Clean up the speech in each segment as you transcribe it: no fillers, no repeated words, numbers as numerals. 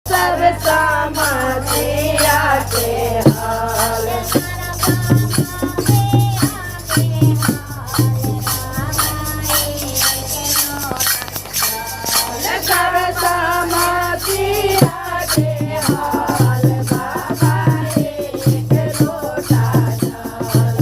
સરસામાંથી આકે હાલ સરસામાંથી આકે હાલ બાબાએ એક લોટા જળ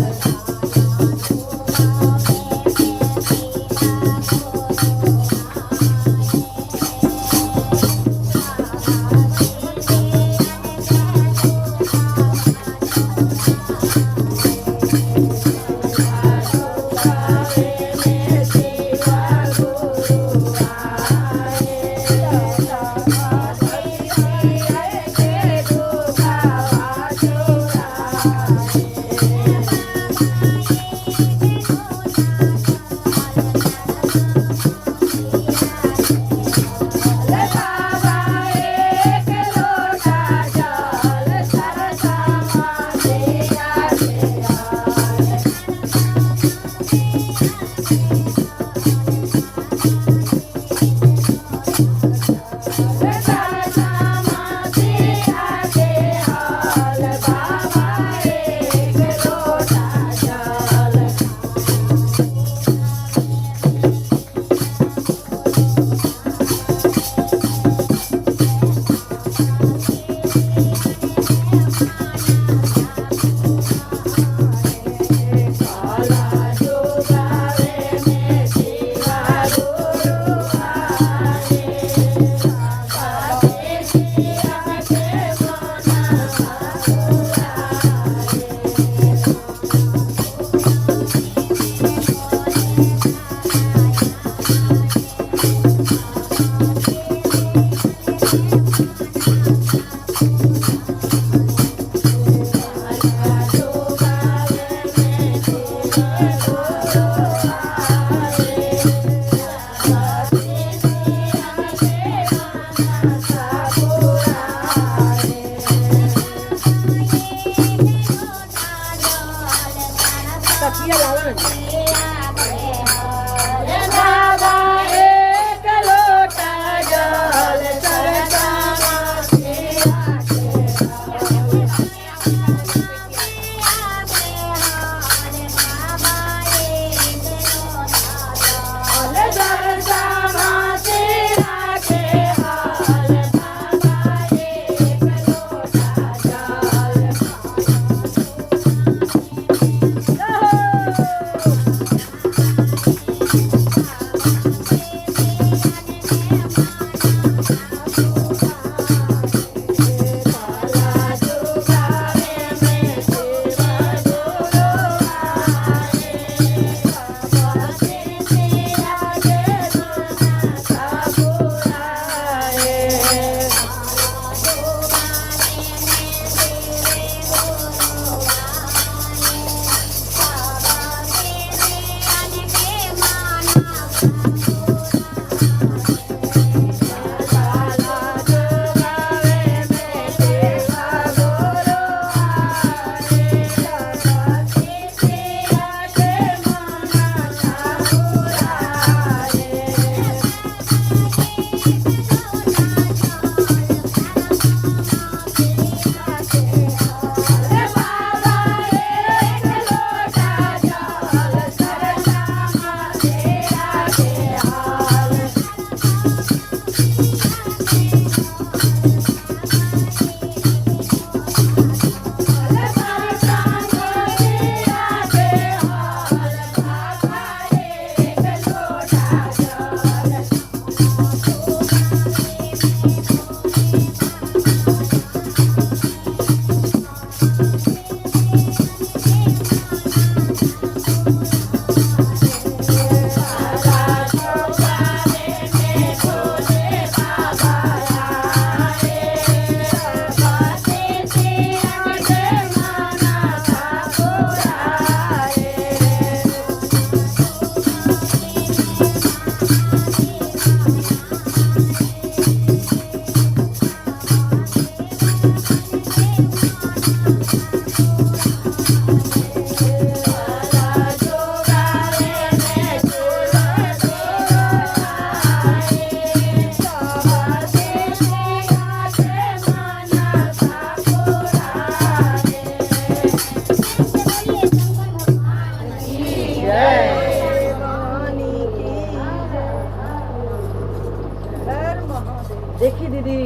देखिए दीदी,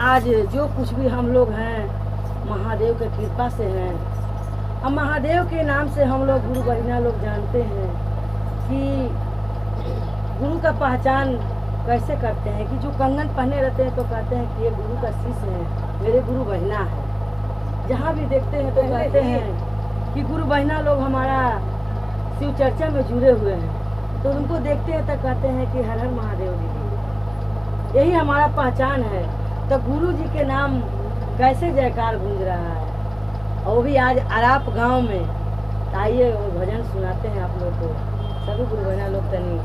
आज जो कुछ भी हम लोग हैं महादेव के कृपा से हैं। अब महादेव के नाम से हम लोग गुरु बहिना लोग जानते हैं कि गुरु का पहचान कैसे करते हैं कि जो कंगन पहने रहते हैं तो कहते हैं कि ये गुरु का शिष्य है, मेरे गुरु बहिना है। जहाँ भी देखते हैं तो कहते हैं कि गुरु बहिना लोग हमारा शिव चर्चा में जुड़े हुए हैं, तो उनको देखते हैं तो कहते हैं कि हर हर महादेव दीदी, यही हमारा पहचान है। तो गुरु जी के नाम कैसे जयकार गूंज रहा है, और वो भी आज अराप गांव में। तो आइए वो भजन सुनाते हैं आप लोग को, सभी गुरु बहिना लोग तनी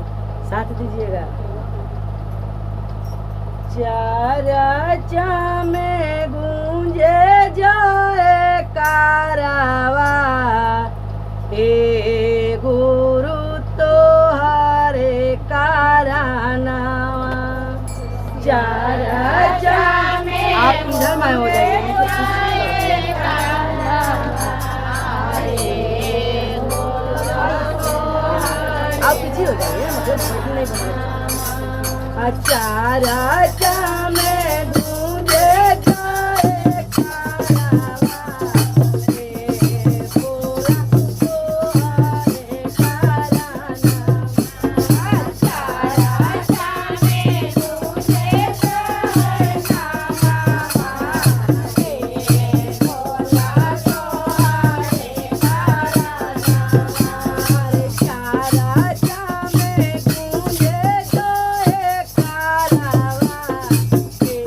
साथ दीजिएगा। चर्चा में गूंजे जाए कारवा, हे गुरु तो हरे कारनावा। चर्चा में आप इधर में हो जाइए, आप पीछे हो जाइए, मतलब नहीं बना। चर्चा में गूंजे जाए कारवा, हे भोला तोहरे कारनामा। चर्चा में गूंजे जाए कारवा, हे भोला तोहरे कारनामा। चर्चा में गूंजे जाए कारवा, हे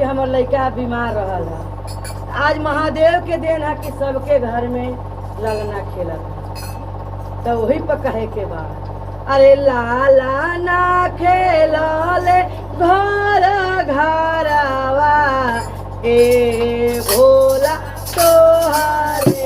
हमर लड़का बीमार रहल है। आज महादेव के देन है कि सबके घर में ललना खेलत है। तो वही पर कहे के बाद अरे लाला ना खेलले घर घरवा ए भोला तोहरे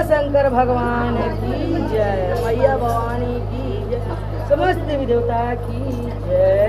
शंकर भगवान की जय, मैया भवानी की जय, समस्त देवी देवता की जय।